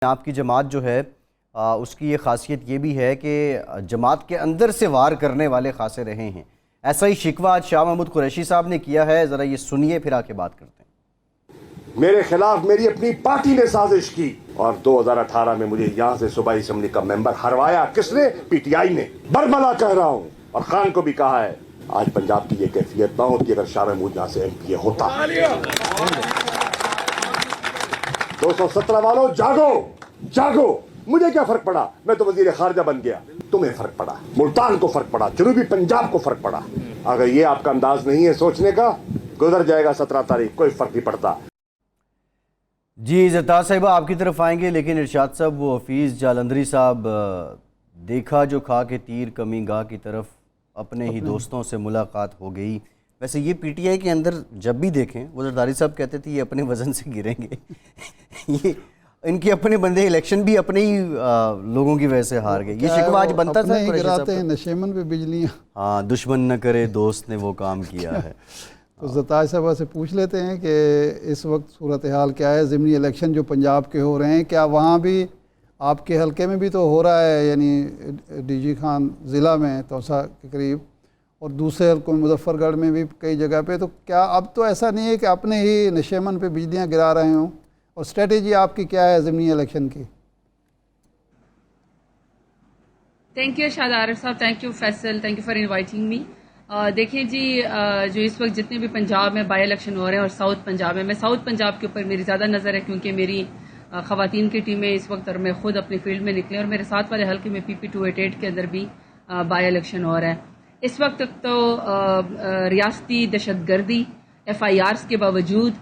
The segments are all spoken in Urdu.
آپ کی جماعت جو ہے اس کی یہ خاصیت یہ بھی ہے کہ جماعت کے اندر سے وار کرنے والے خاصے رہے ہیں. ایسا ہی شکوہ آج شاہ محمود قریشی صاحب نے کیا ہے، ذرا یہ سنیے پھر آ کے بات کرتے ہیں. میرے خلاف میری اپنی پارٹی نے سازش کی اور 2018 میں مجھے یہاں سے صوبائی اسمبلی کا ممبر ہروایا. کس نے؟ پی ٹی آئی نے. برملا کہہ رہا ہوں اور خان کو بھی کہا ہے. آج پنجاب کی یہ کیفیت نہ ہوتی اگر شاہ محمود یہاں سے ایم پی اے ہوتا. 217 والوں جاگو جاگو. مجھے کیا فرق پڑا؟ میں تو وزیر خارجہ بن گیا. تمہیں فرق پڑا، ملتان کو فرق پڑا، جنوبی پنجاب کو فرق پڑا. اگر یہ آپ کا انداز نہیں ہے سوچنے کا، گزر جائے گا 17 تاریخ، کوئی فرق نہیں پڑتا. جی زرتاج صاحبہ آپ کی طرف آئیں گے، لیکن ارشاد صاحب وہ حفیظ جالندھری صاحب دیکھا جو کھا کے تیر کمی گاہ کی طرف اپنے ہی دوستوں سے ملاقات ہو گئی. ویسے یہ پی ٹی آئی کے اندر جب بھی دیکھیں وہ زرداری صاحب کہتے تھے یہ اپنے وزن سے گریں گے. یہ ان کے اپنے بندے الیکشن بھی اپنے ہی لوگوں کی وجہ سے ہار گئے. یہ شکوہ آج بنتا تھا گراتے ہیں نشیمن پہ بجلیاں. ہاں، دشمن نہ کرے دوست نے وہ کام کیا ہے. تو زرتاج صاحبہ سے پوچھ لیتے ہیں کہ اس وقت صورتحال کیا ہے؟ ضمنی الیکشن جو پنجاب کے ہو رہے ہیں، کیا وہاں بھی آپ کے حلقے میں بھی تو ہو رہا ہے، یعنی ڈی جی خان ضلع میں توسا کے قریب، اور دوسرے حلقوں میں مظفر گڑھ میں بھی کئی جگہ پہ، تو کیا اب تو ایسا نہیں ہے کہ اپنے ہی نشیمن پہ بجلیاں گرا رہے ہوں؟ اور اسٹریٹجی آپ کی کیا ہے ضمنی الیکشن کی؟ تھینک یو شاد عارف صاحب، thank you Faisal, thank you for inviting me. دیکھیں جی، جو اس وقت جتنے بھی پنجاب میں بائی الیکشن ہو رہے ہیں اور ساؤتھ پنجاب میں ساؤتھ پنجاب کے اوپر میری زیادہ نظر ہے، کیونکہ میری خواتین کی ٹیمیں اس وقت اور میں خود اپنی فیلڈ میں نکلے، اور میرے ساتھ والے حلقے میں PP 288 کے اندر بھی بائی الیکشن ہو رہا ہے. اس وقت تو ریاستی دہشت گردی، FIRs کے باوجود،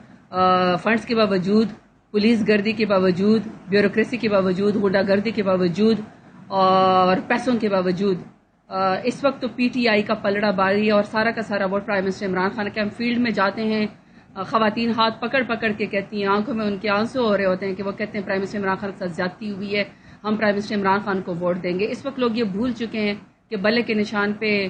فنڈز کے باوجود، پولیس گردی کے باوجود، بیوروکریسی کے باوجود، غنڈہ گردی کے باوجود اور پیسوں کے باوجود اس وقت تو PTI کا پلڑا باری ہے، اور سارا کا سارا vote prime minister Imran Khan کے. ہم فیلڈ میں جاتے ہیں، خواتین ہاتھ پکڑ پکڑ کے کہتی ہیں، آنکھوں میں ان کے آنسو ہو رہے ہوتے ہیں کہ وہ کہتے ہیں پرائم منسٹر عمران خان کے ساتھ زیادتی ہوئی ہے، ہم پرائم منسٹر عمران خان کو ووٹ دیں گے. اس وقت لوگ یہ بھول چکے ہیں کہ بلے کے نشان پہ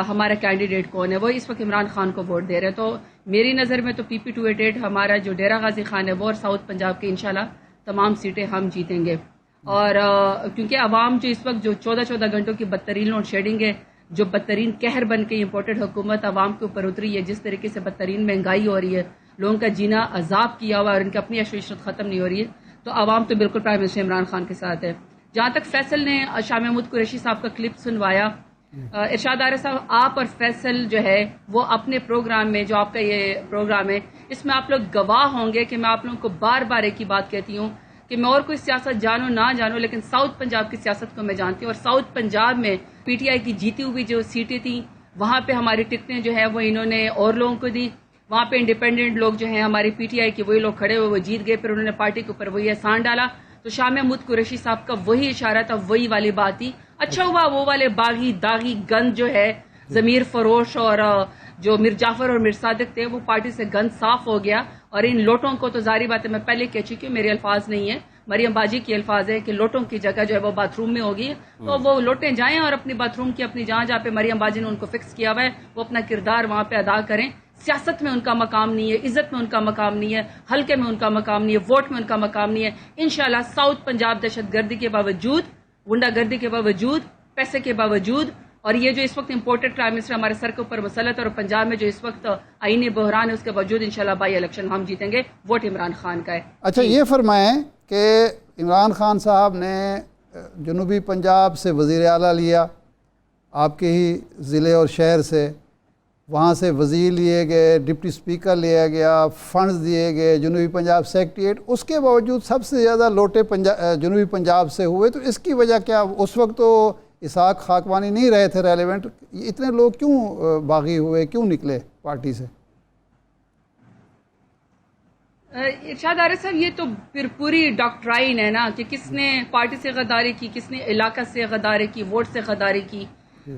ہمارا کینڈیڈیٹ کون ہے، وہ اس وقت عمران خان کو ووٹ دے رہے ہیں. تو میری نظر میں تو PP 288 ہمارا جو ڈیرہ غازی خان ہے وہ، اور ساؤتھ پنجاب کے انشاءاللہ تمام سیٹیں ہم جیتیں گے. اور کیونکہ عوام جو اس وقت جو 14 گھنٹوں کی بدترین لوڈ شیڈنگ ہے، جو بدترین قہر بن کے امپورٹڈ حکومت عوام کے اوپر اتری ہے، جس طریقے سے بدترین مہنگائی ہو رہی ہے، لوگوں کا جینا عذاب کیا ہوا ہے اور ان کی اپنی عیش و عشرت ختم نہیں ہو رہی ہے، تو عوام تو بالکل پرائم منسٹر عمران خان کے ساتھ ہے. جہاں تک فیصل نے شاہ محمود قریشی صاحب کا کلپ سنوایا، ارشاد عارف صاحب، آپ اور فیصل جو ہے وہ اپنے پروگرام میں، جو آپ کا یہ پروگرام ہے، اس میں آپ لوگ گواہ ہوں گے کہ میں آپ لوگوں کو بار بار ایک ہی بات کہتی ہوں کہ میں اور کوئی سیاست جانوں نہ جانوں، لیکن ساؤتھ پنجاب کی سیاست کو میں جانتی ہوں. اور ساؤتھ پنجاب میں PTI کی جیتی ہوئی جو سیٹیں تھیں، وہاں پہ ہماری ٹکٹیں جو ہے وہ انہوں نے اور لوگوں کو دی. وہاں پہ انڈیپینڈنٹ لوگ جو ہیں ہماری PTI کے وہی لوگ کھڑے ہوئے، وہ جیت گئے، پھر انہوں نے پارٹی کے اوپر وہی احسان ڈالا. تو شاہ محمود قریشی صاحب کا وہی اشارہ تھا، وہی والی بات تھی. اچھا ہوا وہ والے باغی داغی گند جو ہے ضمیر فروش اور جو میر جعفر اور میر صادق تھے، وہ پارٹی سے گند صاف ہو گیا. اور ان لوٹوں کو تو ظاہری بات ہے، میں پہلے کہہ چکی ہوں، میرے الفاظ نہیں ہیں، مریم باجی کی الفاظ ہے کہ لوٹوں کی جگہ جو ہے وہ باتھ روم میں ہوگی، تو وہ لوٹیں جائیں اور اپنی باتھ روم کی اپنی جہاں پہ مریم باجی نے ان کو فکس کیا ہوا ہے وہ اپنا کردار وہاں پہ ادا کریں. سیاست میں ان کا مقام نہیں ہے، عزت میں ان کا مقام نہیں ہے، حلقے میں ان کا مقام نہیں ہے، ووٹ میں ان کا مقام نہیں ہے. انشاءاللہ ساؤتھ پنجاب دہشت گردی کے باوجود، غنڈہ گردی کے باوجود، پیسے کے باوجود، اور یہ جو اس وقت امپورٹڈ پرائم منسٹر ہمارے سر کے اوپر مسلط، اور پنجاب میں جو اس وقت آئینی بحران ہے، اس کے باوجود انشاءاللہ بائی الیکشن ہم جیتیں گے. ووٹ عمران خان کا ہے. اچھا یہ فرمائیں کہ عمران خان صاحب نے جنوبی پنجاب سے وزیر اعلیٰ لیا، آپ کے ہی ضلع اور شہر سے، وہاں سے وزیر لیے گئے، ڈپٹی اسپیکر لیا گیا، فنڈز دیے گئے، جنوبی پنجاب سیکریٹریٹ، اس کے باوجود سب سے زیادہ لوٹے جنوبی پنجاب سے ہوئے. تو اس کی وجہ کیا؟ اس وقت تو اسحاق خاکوانی نہیں رہے تھے ریلیونٹ، اتنے لوگ کیوں باغی ہوئے، کیوں نکلے پارٹی سے؟ ارشاد عارف صاحب، یہ تو پھر پوری ڈاکٹرائن ہے نا کہ کس نے پارٹی سے غداری کی، کس نے علاقہ سے غداری کی، ووٹ سے غداری کی،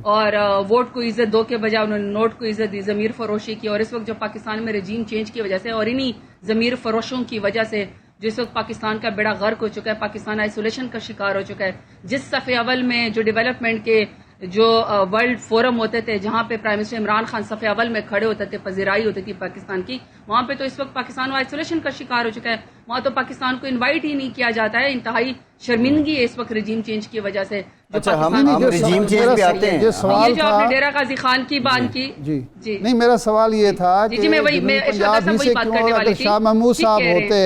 اور ووٹ کو عزت دو کے بجائے انہوں نے نوٹ کو عزت دی، ضمیر فروشی کی. اور اس وقت جو پاکستان میں رجیم چینج کی وجہ سے اور انہی ضمیر فروشوں کی وجہ سے جو اس وقت پاکستان کا بیڑا غرق ہو چکا ہے، پاکستان آئسولیشن کا شکار ہو چکا ہے. جس صف اول میں جو ڈیولپمنٹ کے جو ورلڈ فورم ہوتے تھے جہاں پہ پرائم منسٹر عمران خان صف اول میں کھڑے ہوتے تھے، پذیرائی ہوتی تھی پاکستان کی، وہاں پہ تو اس وقت پاکستان آئسولیشن کا شکار ہو چکا ہے، وہاں تو پاکستان کو انوائٹ ہی نہیں کیا جاتا ہے. انتہائی شرمندگی ہے اس وقت رجیم چینج کی وجہ سے. اچھا ہم رجیم چینج پہ آتے ہیں. جو سوال یہ جو آپ نے ڈیرہ غازی خان کی بات کی، جی نہیں، میرا سوال یہ تھا کہ جنوبی پنجاب ہی سے کیوں اگر شاہ محمود صاحب ہوتے،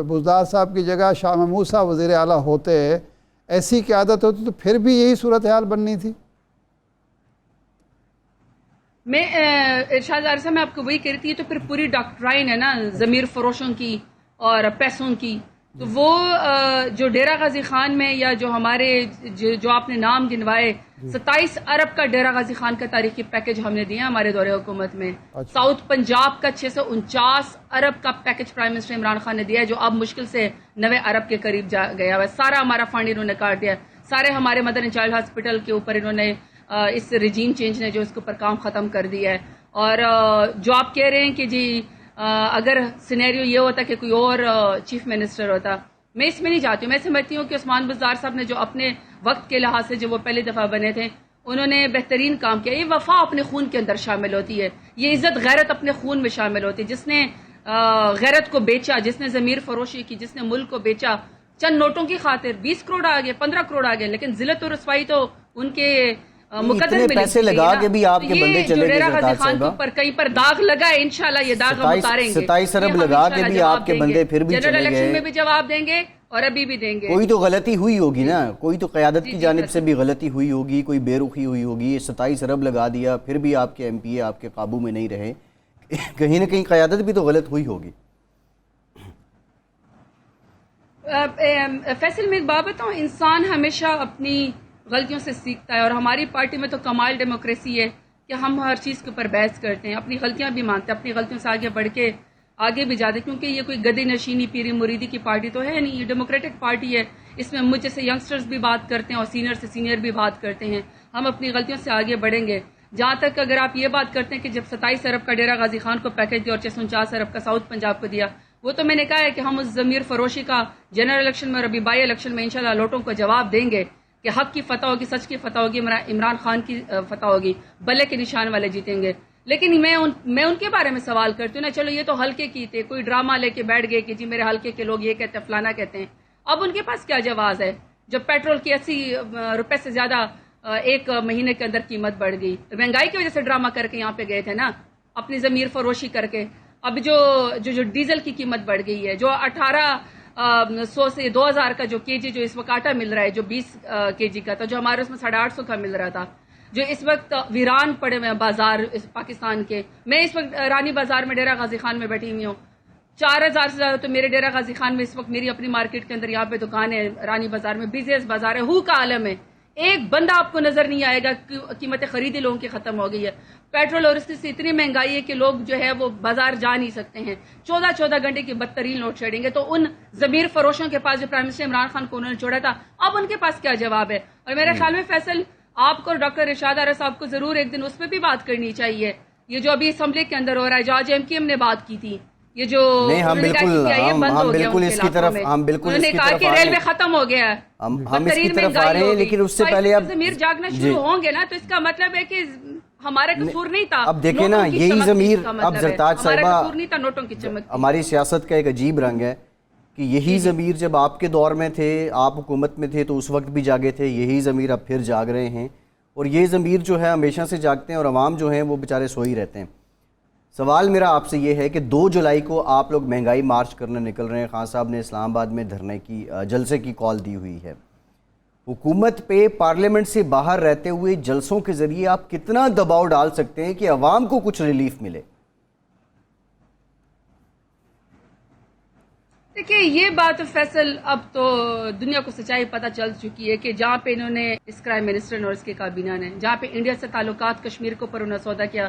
بزدار صاحب کی جگہ شاہ محمود صاحب وزیر اعلیٰ ہوتے، ایسی قیادت ہوتی تو پھر بھی یہی صورتحال بننی تھی. میں ارشاد ظاہر صاحب میں آپ کو وہی کہہ رہی تھی، تو پھر پوری ڈاکٹرائن ہے نا ضمیر فروشوں کی اور پیسوں کی. تو وہ جو ڈیرہ غازی خان میں یا جو ہمارے جو آپ نے نام گنوائے 27 ارب کا ڈیرہ غازی خان کا تاریخی پیکج ہم نے دیا ہمارے دور حکومت میں. ساؤتھ پنجاب کا 649 ارب کا package prime minister Imran Khan نے دیا ہے، جو اب مشکل سے 9 ارب کے قریب گیا ہے. سارا ہمارا فنڈ انہوں نے کاٹ دیا. سارے ہمارے مدر اینڈ چائلڈ ہاسپٹل کے اوپر انہوں نے اس رجیم چینج نے جو اس کے اوپر کام ختم کر دیا ہے. اور جو آپ کہہ رہے ہیں کہ جی اگر سینیریو یہ ہوتا کہ کوئی اور چیف منسٹر ہوتا، میں اس میں نہیں جاتی ہوں. میں سمجھتی ہوں کہ عثمان بزدار صاحب نے جو اپنے وقت کے لحاظ سے جو وہ پہلی دفعہ بنے تھے انہوں نے بہترین کام کیا. یہ وفا اپنے خون کے اندر شامل ہوتی ہے، یہ عزت غیرت اپنے خون میں شامل ہوتی ہے. جس نے غیرت کو بیچا، جس نے ضمیر فروشی کی، جس نے ملک کو بیچا چند نوٹوں کی خاطر، 20 کروڑ آ گئے، 15 کروڑ آ گئے، لیکن ذلت و رسوائی تو ان کے مقدر میں پیسے لگا کے بھی آپ کے بندے چلے گئے. ڈیرہ غازی خان کے اوپر کہیں پر داغ لگا ہے، انشاءاللہ یہ داغ ہم اتاریں گے. 27 ارب لگا کے بھی آپ کے بندے پھر بھی چلے گئے. جنرل الیکشن میں بھی جواب دیں گے اور ابھی بھی دیں گے. کوئی تو غلطی ہوئی ہوگی نا، کوئی تو قیادت کی جانب سے بھی غلطی ہوئی ہوگی، کوئی بے رخی ہوئی ہوگی. یہ 27 ارب لگا دیا پھر بھی آپ کے ایم پی اے آپ کے قابو میں نہیں رہے، کہیں نہ کہیں قیادت بھی تو غلط ہوئی ہوگی. فیصل میں ایک بات بتاؤں، انسان ہمیشہ اپنی غلطیوں سے سیکھتا ہے، اور ہماری پارٹی میں تو کمال ڈیموکریسی ہے کہ ہم ہر چیز کے اوپر بحث کرتے ہیں، اپنی غلطیاں بھی مانتے ہیں، اپنی غلطیوں سے آگے بڑھ کے آگے بھی جاتے ہیں. کیونکہ یہ کوئی گدی نشینی پیری مریدی کی پارٹی تو ہے نہیں، یہ ڈیموکریٹک پارٹی ہے. اس میں مجھ جیسے ینگسٹرز بھی بات کرتے ہیں اور سینئر سے سینئر بھی بات کرتے ہیں. ہم اپنی غلطیوں سے آگے بڑھیں گے. جہاں تک اگر آپ یہ بات کرتے ہیں کہ جب 27 ارب کا ڈیرہ غازی خان کو پیکج دیا اور 649 ارب کا ساؤتھ پنجاب کو دیا، وہ تو میں نے کہا ہے کہ ہم اس ضمیر فروشی کا جنرل الیکشن میں اور ابھی بائی الیکشن میں انشاءاللہ لوٹوں کو جواب دیں گے کہ حق کی فتح ہوگی، سچ کی فتح ہوگی، عمران خان کی فتح ہوگی، بلے کے نشان والے جیتیں گے. لیکن میں ان کے بارے میں سوال کرتی ہوں نا، چلو یہ تو حلقے کی تھے، کوئی ڈرامہ لے کے بیٹھ گئے کہ جی میرے حلقے کے لوگ یہ کہتے ہیں فلانا کہتے ہیں. اب ان کے پاس کیا جواز ہے جب پیٹرول کی 80 روپے سے زیادہ ایک مہینے کے اندر قیمت بڑھ گئی؟ مہنگائی کی وجہ سے ڈرامہ کر کے یہاں پہ گئے تھے نا، اپنی ضمیر فروشی کر کے. اب جو ڈیزل کی قیمت بڑھ گئی ہے، جو 1800 سے 2000 کا جو کے جی جو اس وقت آٹا مل رہا ہے، جو 20 کے جی کا تھا، جو ہمارے اس میں 850 کا مل رہا تھا، جو اس وقت ویران پڑے ہوئے ہیں بازار پاکستان کے. میں اس وقت رانی بازار میں ڈیرہ غازی خان میں بیٹھی ہوئی ہوں. 4000 سے زیادہ تو میرے ڈیرہ غازی خان میں اس وقت میری اپنی مارکیٹ کے اندر یہاں پہ دکان ہے رانی بازار میں، بزیس بازار ہے، ہو کا عالم ہے. ایک بندہ آپ کو نظر نہیں آئے گا. قیمتیں خریدی لوگوں کی ختم ہو گئی ہے. پیٹرول اور اس سے اتنی مہنگائی ہے کہ لوگ جو ہے وہ بازار جا نہیں سکتے ہیں. 14 گھنٹے کی بدترین لوڈ شیڈنگ ہے. تو ان ضمیر فروشوں کے پاس جو پرائم منسٹر عمران خان کو انہوں نے چھوڑا تھا، اب ان کے پاس کیا جواب ہے؟ اور میرے خیال میں فیصل آپ کو اور ڈاکٹر ارشاد ارب صاحب کو ضرور ایک دن اس پہ بھی بات کرنی چاہیے. یہ جو ابھی اسمبلی کے اندر ہو رہا ہے، جو آج ایم نے بات کی تھی، یہ جو نہیں، ہم بالکل اس کی طرف کہا کہ ریلوے ختم ہو گیا ہے، ہم اس کی طرف آ رہے ہیں، لیکن اس سے پہلے اب ضمیر جاگنا شروع ہوں گے نا، تو اس کا مطلب ہے کہ ہمارا قصور نہیں تھا. اب دیکھیں نا، یہی ضمیر اب زرتاج صاحبہ، قصور نہیں تھا نوٹوں کی چمک. ہماری سیاست کا ایک عجیب رنگ ہے کہ یہی ضمیر جب آپ کے دور میں تھے، آپ حکومت میں تھے تو اس وقت بھی جاگے تھے، یہی ضمیر اب پھر جاگ رہے ہیں. اور یہ ضمیر جو ہے ہمیشہ سے جاگتے ہیں اور عوام جو ہیں وہ بیچارے سوئی رہتے ہیں. سوال میرا آپ سے یہ ہے کہ 2 جولائی کو آپ لوگ مہنگائی مارچ کرنے نکل رہے ہیں. خان صاحب نے اسلام آباد میں دھرنے کی جلسے کی کال دی ہوئی ہے. حکومت پہ پارلیمنٹ سے باہر رہتے ہوئے جلسوں کے ذریعے آپ کتنا دباؤ ڈال سکتے ہیں کہ عوام کو کچھ ریلیف ملے؟ دیکھیں، یہ بات فیصل اب تو دنیا کو سچائی پتہ چل چکی ہے کہ جہاں پہ انہوں نے اس پرائم منسٹر اور اس کے کابینہ نے جہاں پہ انڈیا سے تعلقات کشمیر کے اوپر انہوں نے سودا کیا،